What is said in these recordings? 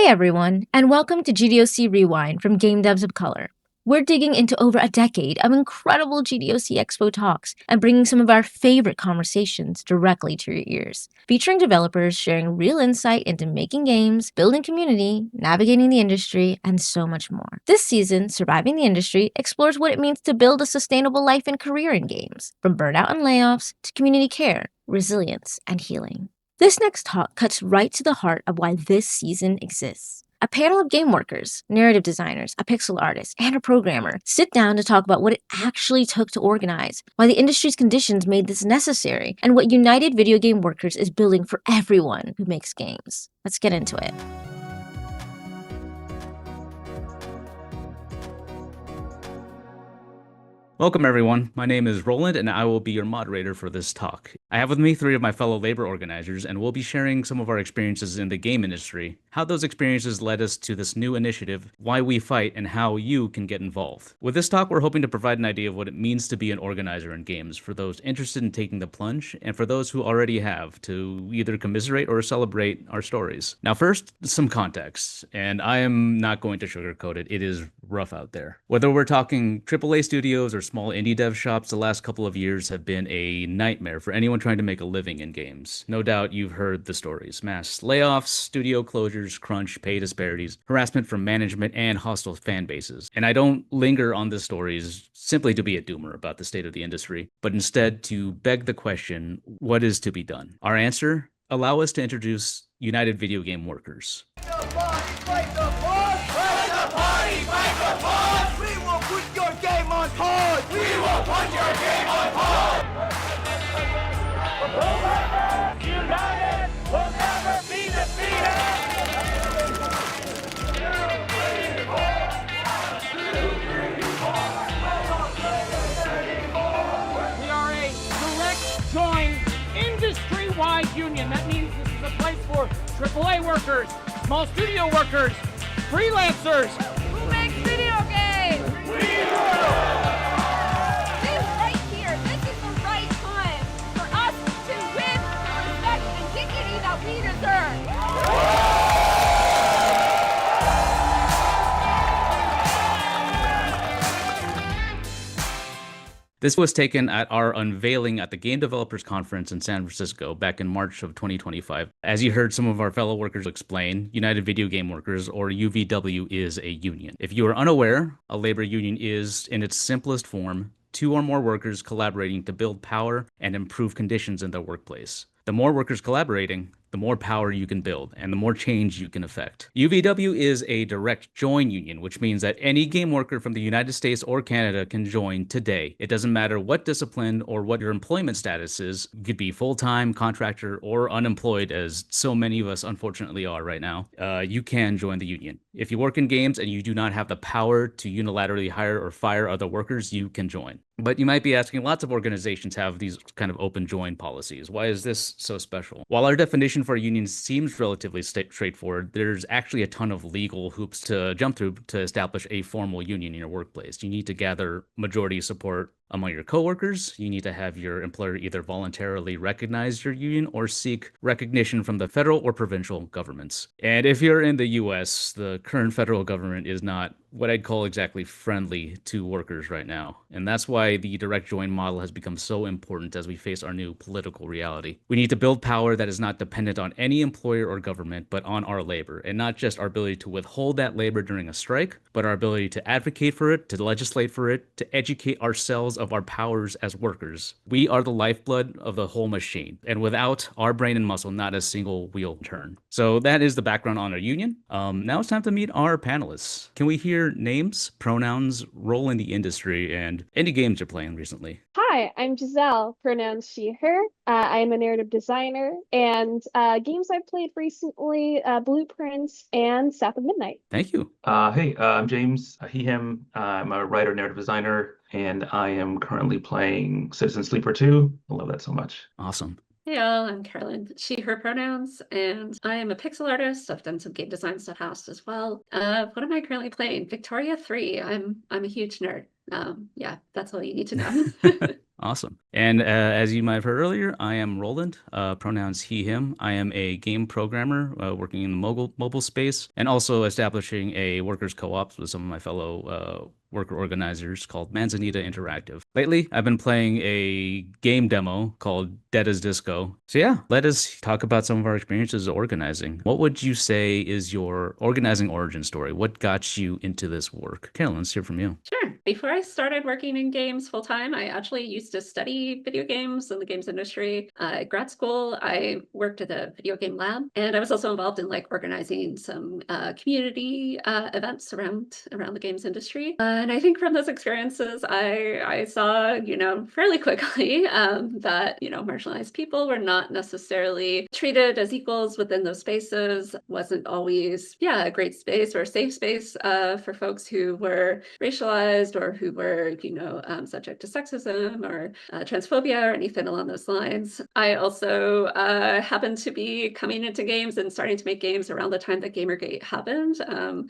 Hey everyone, and welcome to GDoC Rewind from Game Devs of Color. We're digging into over a decade of incredible GDoCExpo talks and bringing some of our favorite conversations directly to your ears, featuring developers sharing real insight into making games, building community, navigating the industry, and so much more. This season, Surviving the Industry explores what it means to build a sustainable life and career in games, from burnout and layoffs to community care, resilience, and healing. This next talk cuts right to the heart of why this season exists. A panel of game workers, narrative designers, a pixel artist, and a programmer sit down to talk about what it actually took to organize, why the industry's conditions made this necessary, and what United Video Game Workers is building for everyone who makes games. Let's get into it. Welcome everyone, my name is Roland and I will be your moderator for this talk. I have with me three of my fellow labor organizers and we'll be sharing some of our experiences in the game industry, how those experiences led us to this new initiative, why we fight, and how you can get involved. With this talk, we're hoping to provide an idea of what it means to be an organizer in games for those interested in taking the plunge and for those who already have to either commiserate or celebrate our stories. Now first, some context, and I am not going to sugarcoat it, it is rough out there. Whether we're talking AAA studios or small indie dev shops, the last couple of years have been a nightmare for anyone trying to make a living in games. No doubt you've heard the stories. Mass layoffs, studio closures, crunch, pay disparities, harassment from management, and hostile fan bases. And I don't linger on the stories simply to be a doomer about the state of the industry, but instead to beg the question, what is to be done? Our answer? Allow us to introduce United Video Game Workers. We will put your game on hold! United will never be defeated! We are a direct join industry-wide union. That means this is a place for AAA workers, small studio workers, freelancers. Who makes video games? We will! We deserve. This was taken at our unveiling at the Game Developers Conference in San Francisco back in March of 2025. As you heard some of our fellow workers explain, United Video Game Workers, or UVW, is a union. If you are unaware, a labor union is, in its simplest form, two or more workers collaborating to build power and improve conditions in their workplace. The more workers collaborating, the more power you can build and the more change you can affect. UVW is a direct join union, which means that any game worker from the United States or Canada can join today. It doesn't matter what discipline or what your employment status is. You could be full-time, contractor, or unemployed, as so many of us unfortunately are right now. You can join the union. If you work in games and you do not have the power to unilaterally hire or fire other workers, you can join. But you might be asking, lots of organizations have these kind of open join policies. Why is this so special? While our definition for a union seems relatively straightforward, there's actually a ton of legal hoops to jump through to establish a formal union in your workplace. You need to gather majority support among your coworkers. You need to have your employer either voluntarily recognize your union or seek recognition from the federal or provincial governments. And if you're in the US, the current federal government is not what I'd call exactly friendly to workers right now. And that's why the direct join model has become so important as we face our new political reality. We need to build power that is not dependent on any employer or government, but on our labor, and not just our ability to withhold that labor during a strike, but our ability to advocate for it, to legislate for it, to educate ourselves of our powers as workers. We are the lifeblood of the whole machine, and without our brain and muscle, not a single wheel turn. So that is the background on our union. Now it's time to meet our panelists. Can we hear names, pronouns, role in the industry, and any games you're playing recently? Hi, I'm Giselle, pronouns she, her. I'm a narrative designer, and games I've played recently, Blueprints and South of Midnight. Thank you. Hey, I'm James, he, him. I'm a writer, narrative designer, and I am currently playing Citizen Sleeper 2. I love that so much. Awesome. Hey all, I'm Carolyn, she, her pronouns, and I am a pixel artist. I've done some game design stuff past as well. What am I currently playing? Victoria 3. I'm a huge nerd. Yeah, that's all you need to know. Awesome. And as you might have heard earlier, I am Roland, pronouns he, him. I am a game programmer working in the mobile space and also establishing a workers' co-op with some of my fellow worker organizers called Manzanita Interactive. Lately, I've been playing a game demo called Dead as Disco. So yeah, let us talk about some of our experiences organizing. What would you say is your organizing origin story? What got you into this work? Carolyn, let's hear from you. Sure. Before I started working in games full time, I actually used to study video games in the games industry. At grad school, I worked at a video game lab, and I was also involved in like organizing some community events around the games industry. And I think from those experiences, I saw, fairly quickly that, marginalized people were not necessarily treated as equals within those spaces. Wasn't always, a great space or a safe space for folks who were racialized or who were, subject to sexism or transphobia or anything along those lines. I also happened to be coming into games and starting to make games around the time that Gamergate happened.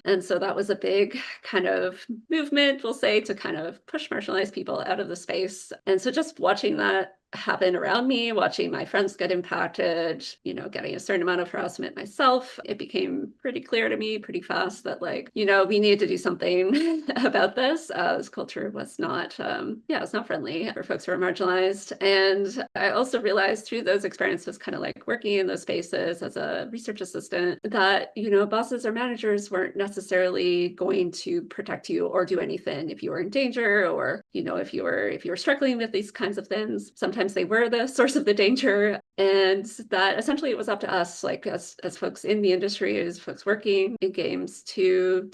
And so that was a big kind of movement, we'll say, to kind of push marginalized people out of the space. And so just watching that happen around me, watching my friends get impacted, getting a certain amount of harassment myself, it became pretty clear to me pretty fast that we need to do something about this. This culture was not, it's not friendly for folks who are marginalized. And I also realized through those experiences, kind of like working in those spaces as a research assistant, that, bosses or managers weren't necessarily going to protect you or do anything if you were in danger or, if you were struggling with these kinds of things. Sometimes they were the source of the danger, and that essentially it was up to us, like as folks in the industry, as folks working in games, to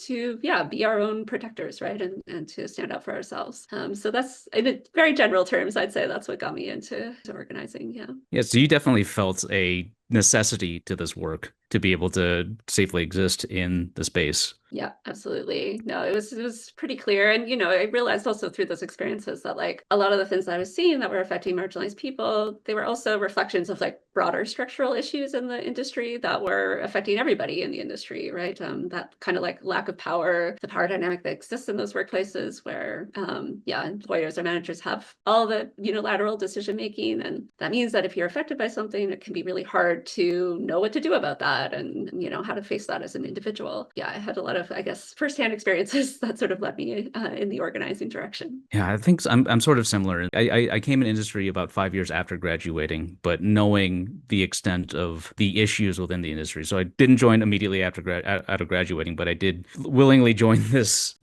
be our own protectors, right, and to stand up for ourselves. So that's, in very general terms, I'd say that's what got me into organizing. Yeah, so you definitely felt a necessity to this work to be able to safely exist in the space. Yeah, absolutely. No, it was pretty clear. And, I realized also through those experiences that a lot of the things that I was seeing that were affecting marginalized people, they were also reflections of broader structural issues in the industry that were affecting everybody in the industry, right? That kind of lack of power, the power dynamic that exists in those workplaces where, employers or managers have all the unilateral decision making. And that means that if you're affected by something, it can be really hard to know what to do about that and, how to face that as an individual. Yeah, I had a lot of, I guess, firsthand experiences that sort of led me in the organizing direction. Yeah, I think I'm sort of similar. I came in industry about 5 years after graduating, but knowing the extent of the issues within the industry. So I didn't join immediately after out of graduating, but I did willingly join this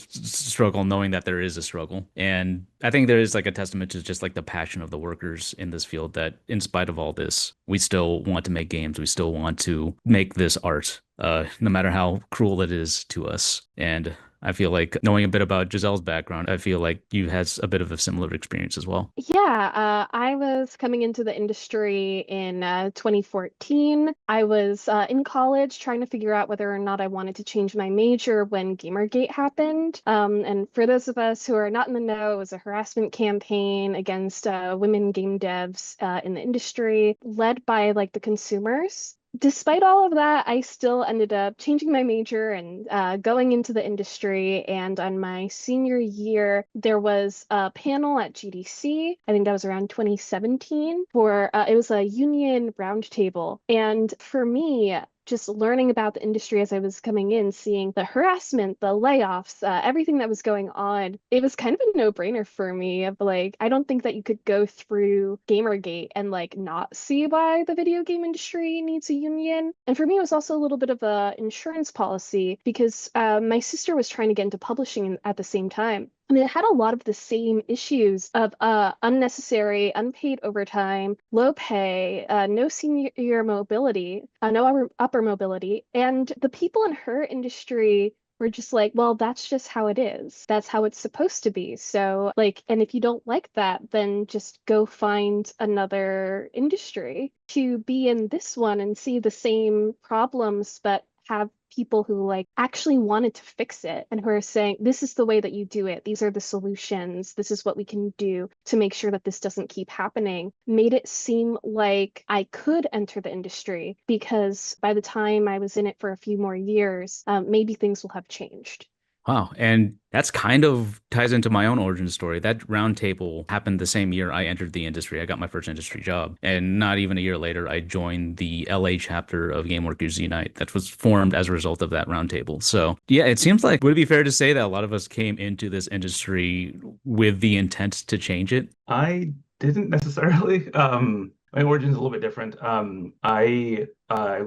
struggle, knowing that there is a struggle. And I think there is a testament to just the passion of the workers in this field that in spite of all this, we still want to make games. We still want to make this art, no matter how cruel it is to us. And I feel like knowing a bit about Giselle's background, I feel like you had a bit of a similar experience as well. Yeah, I was coming into the industry in 2014. I was in college trying to figure out whether or not I wanted to change my major when Gamergate happened. And for those of us who are not in the know, it was a harassment campaign against women game devs in the industry, led by the consumers. Despite all of that, I still ended up changing my major and going into the industry. And on my senior year, there was a panel at GDC. I think that was around 2017 for it was a union roundtable. And for me, just learning about the industry as I was coming in, seeing the harassment, the layoffs, everything that was going on, it was kind of a no-brainer for me of I don't think that you could go through Gamergate and not see why the video game industry needs a union. And for me, it was also a little bit of a insurance policy because my sister was trying to get into publishing at the same time. And it had a lot of the same issues of unnecessary, unpaid overtime, low pay, no senior mobility, no upper mobility. And the people in her industry were just well, that's just how it is. That's how it's supposed to be. So, and if you don't like that, then just go find another industry to be in this one and see the same problems, but have people who actually wanted to fix it and who are saying, this is the way that you do it. These are the solutions. This is what we can do to make sure that this doesn't keep happening. Made it seem like I could enter the industry because by the time I was in it for a few more years, maybe things will have changed. Wow. And that's kind of ties into my own origin story. That roundtable happened the same year I entered the industry. I got my first industry job. And not even a year later, I joined the LA chapter of Game Workers Unite that was formed as a result of that roundtable. So, yeah, it seems like, would it be fair to say that a lot of us came into this industry with the intent to change it? I didn't necessarily. My origin's a little bit different. I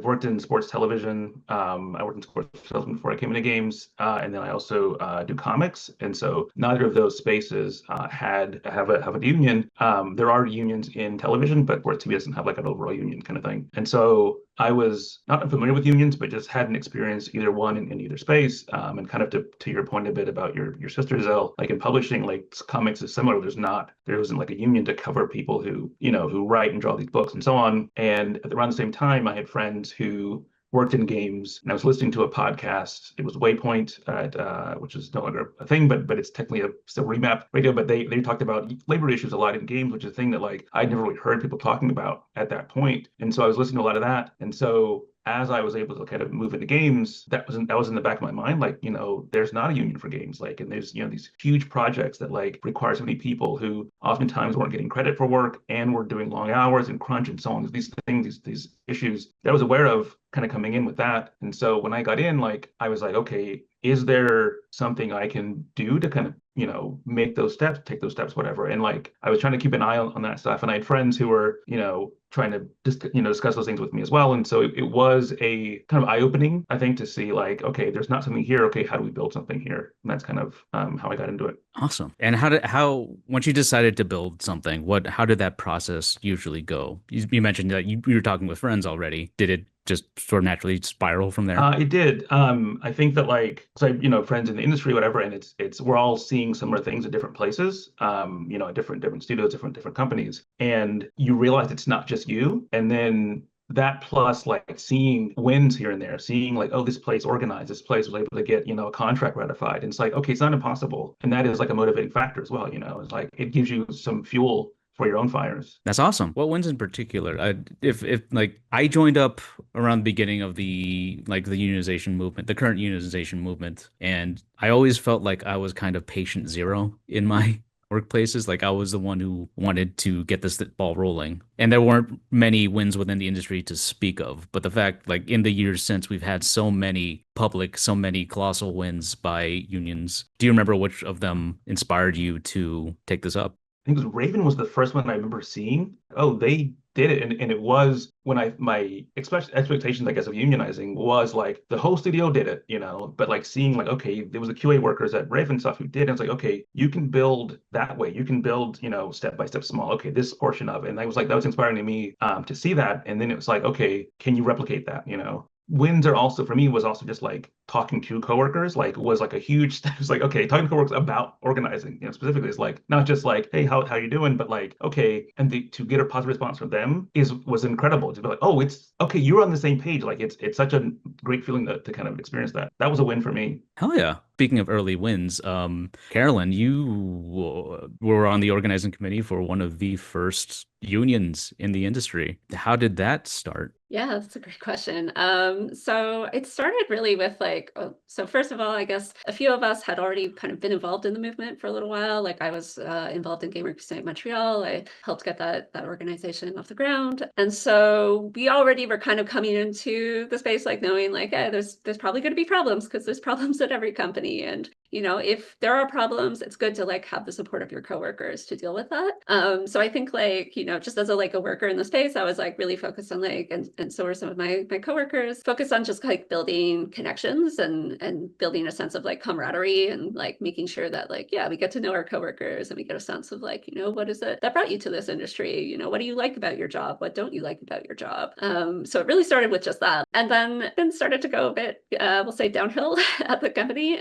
worked in sports television. I worked in sports television before I came into games, and then I also do comics. And so neither of those spaces have a union. There are unions in television, but sports TV doesn't have like an overall union kind of thing. And so I was not unfamiliar with unions, but just hadn't experienced either one in either space. And kind of to your point a bit about your sister Zell, like in publishing, like comics is similar. There wasn't like a union to cover people who write and draw these books and so on. And around the same time, I had friends who worked in games, and I was listening to a podcast. It was Waypoint, which is no longer a thing, but it's technically still Remap Radio. But they talked about labor issues a lot in games, which is a thing that like I'd never really heard people talking about at that point. And so I was listening to a lot of that. And so as I was able to kind of move into games, that was in the back of my mind, like, there's not a union for games, like, and there's, these huge projects that like require so many people who oftentimes weren't getting credit for work and were doing long hours and crunch and so on. These things, these issues that I was aware of kind of coming in with that. And so when I got in, like, I was like, okay, is there something I can do to kind of, make those steps, take those steps, whatever. And like, I was trying to keep an eye on that stuff. And I had friends who were, trying to just, discuss those things with me as well. And so it was a kind of eye-opening, I think, to see like, okay, there's not something here. Okay, how do we build something here? And that's kind of how I got into it. Awesome. And once you decided to build something, how did that process usually go? You mentioned that you were talking with friends already. Did it just sort of naturally spiral from there? It did. I think that like, so friends in the industry, whatever, and we're all seeing similar things at different places, at different studios, different companies, and you realize it's not just you, and then that plus like seeing wins here and there, seeing like, oh, this place organized, this place was able to get, a contract ratified. And it's like, okay, it's not impossible. And that is like a motivating factor as well. It's like, it gives you some fuel for your own fires. That's awesome. What wins in particular? If like I joined up around the beginning of the unionization movement, the current unionization movement, and I always felt like I was kind of patient zero in my workplaces. Like I was the one who wanted to get this ball rolling, and there weren't many wins within the industry to speak of. But the fact, like in the years since, we've had so many colossal wins by unions. Do you remember which of them inspired you to take this up? I think it was Raven was the first one I remember seeing. Oh, they did it. And it was when my expectations, I guess, of unionizing was like the whole studio did it, but like seeing like, okay, there was the QA workers at Raven stuff who did. And it's like, okay, you can build that way. You can build, step by step small. Okay, this portion of it. And I was like, that was inspiring to me to see that. And then it was like, okay, can you replicate that, Wins are also, for me, was also just like talking to coworkers, like was like a huge step. It's like, okay, talking to coworkers about organizing, specifically, is like not just like, hey, how you doing, but like, okay, and to get a positive response from them was incredible. To be like, oh, it's okay, you're on the same page. Like it's such a great feeling to kind of experience that. That was a win for me. Hell yeah. Speaking of early wins, Carolyn, you were on the organizing committee for one of the first unions in the industry. How did that start? Yeah, that's a great question. So it started really with so first of all, I guess a few of us had already kind of been involved in the movement for a little while. Like I was involved in Gamers Unite Montreal. I helped get that organization off the ground. And so we already were kind of coming into the space, like knowing like, there's probably going to be problems because there's problems at every company. And if there are problems, it's good to like have the support of your coworkers to deal with that. So I think like, just as a worker in the space, I was like really focused on and so were some of my coworkers, focused on just like building connections and building a sense of like camaraderie and like making sure that like, we get to know our coworkers and we get a sense of like, what is it that brought you to this industry? What do you like about your job? What don't you like about your job? So it really started with just that. And then started to go a bit, we'll say downhill at the company.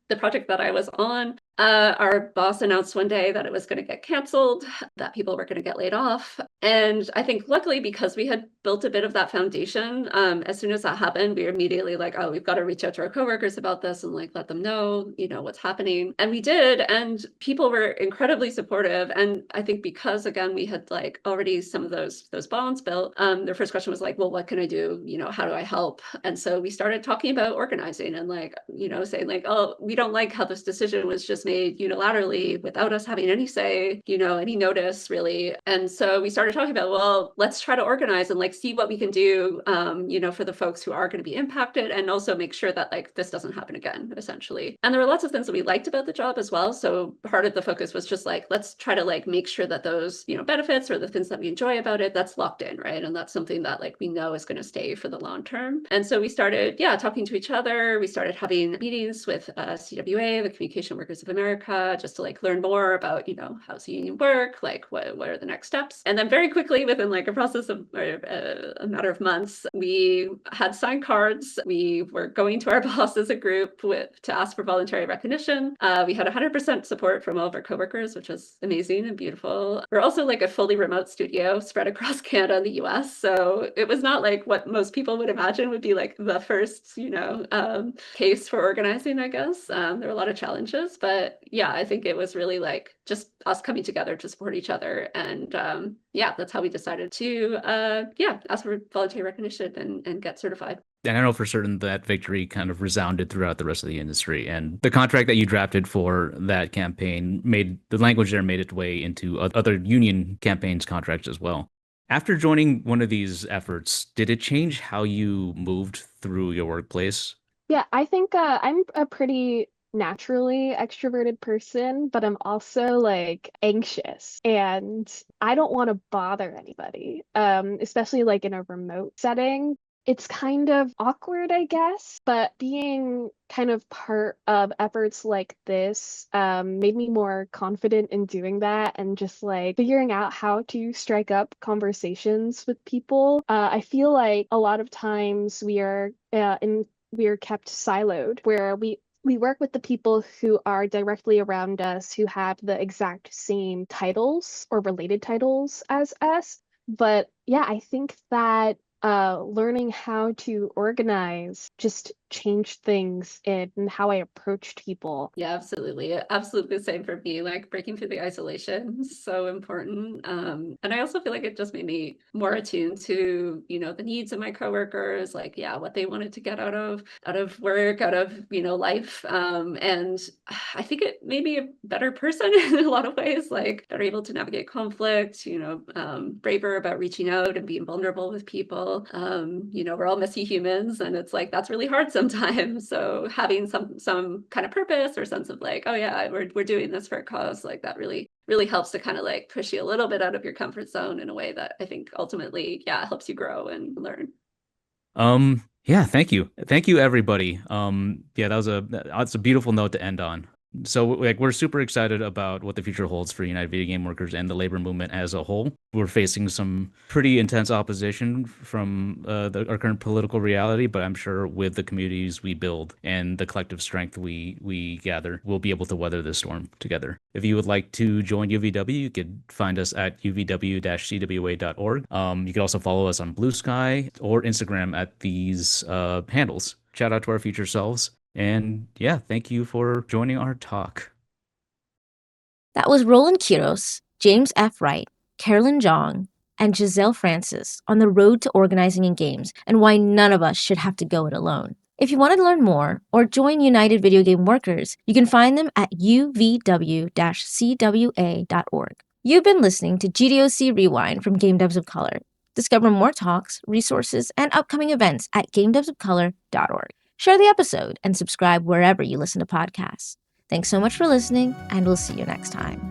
The project that I was on, our boss announced one day that it was going to get canceled, that people were going to get laid off. And I think luckily, because we had built a bit of that foundation, as soon as that happened, we were immediately like, oh, we've got to reach out to our coworkers about this and like let them know, what's happening. And we did, and people were incredibly supportive. And I think because again, we had like already some of those bonds built, their first question was like, well, what can I do? How do I help? And so we started talking about organizing and like, saying like, oh, we don't like how this decision was just made unilaterally without us having any say, any notice really. And so we started talking about, well, let's try to organize and like see what we can do, for the folks who are going to be impacted, and also make sure that like this doesn't happen again, essentially. And there were lots of things that we liked about the job as well. So part of the focus was just like, let's try to like make sure that those, benefits or the things that we enjoy about it, that's locked in, right? And that's something that like we know is going to stay for the long term. And so we started, talking to each other. We started having meetings with CWA, the Communication Workers of America, just to like learn more about, how's the union work, like what are the next steps. And then very quickly, within like a process of a matter of months, we had signed cards. We were going to our boss as a group to ask for voluntary recognition. We had 100% support from all of our coworkers, which was amazing and beautiful. We're also like a fully remote studio spread across Canada and the US. So it was not like what most people would imagine would be like the first, case for organizing, I guess. There were a lot of challenges, but yeah, I think it was really like just us coming together to support each other. And that's how we decided to ask for voluntary recognition and get certified. And I know for certain that victory kind of resounded throughout the rest of the industry. And the contract that you drafted for that campaign made its way into other union campaigns contracts as well. After joining one of these efforts, did it change how you moved through your workplace? Yeah, I think I'm a pretty naturally extroverted person, but I'm also like anxious and I don't want to bother anybody, especially like in a remote setting. It's kind of awkward, I guess, but being kind of part of efforts like this made me more confident in doing that and just like figuring out how to strike up conversations with people. I feel like a lot of times we are kept siloed where we work with the people who are directly around us, who have the exact same titles or related titles as us. But yeah, I think that learning how to organize just changed things in how I approached people. Yeah, absolutely. Absolutely the same for me. Like breaking through the isolation is so important. And I also feel like it just made me more attuned to, the needs of my coworkers, like, what they wanted to get out of work, out of, life. And I think it made me a better person in a lot of ways, like better able to navigate conflict, braver about reaching out and being vulnerable with people. We're all messy humans, and it's like, that's really hard sometimes. So having some kind of purpose or sense of like, oh yeah, we're doing this for a cause, like that really helps to kind of like push you a little bit out of your comfort zone in a way that I think ultimately, helps you grow and learn. Thank you. Thank you, everybody. That's a beautiful note to end on. So like we're super excited about what the future holds for United Video Game Workers and the labor movement as a whole. We're facing some pretty intense opposition from our current political reality, but I'm sure with the communities we build and the collective strength we gather, we'll be able to weather this storm together. If you would like to join UVW, you could find us at uvw-cwa.org. You could also follow us on Blue Sky or Instagram at these handles. Shout out to our future selves. And thank you for joining our talk. That was Roland Quiros, James F. Wright, Carolyn Jong, and Giselle Francis on the road to organizing in games and why none of us should have to go it alone. If you want to learn more or join United Video Game Workers, you can find them at uvw-cwa.org. You've been listening to GDoC Rewind from Game Devs of Color. Discover more talks, resources, and upcoming events at gamedevsofcolor.org. Share the episode and subscribe wherever you listen to podcasts. Thanks so much for listening, and we'll see you next time.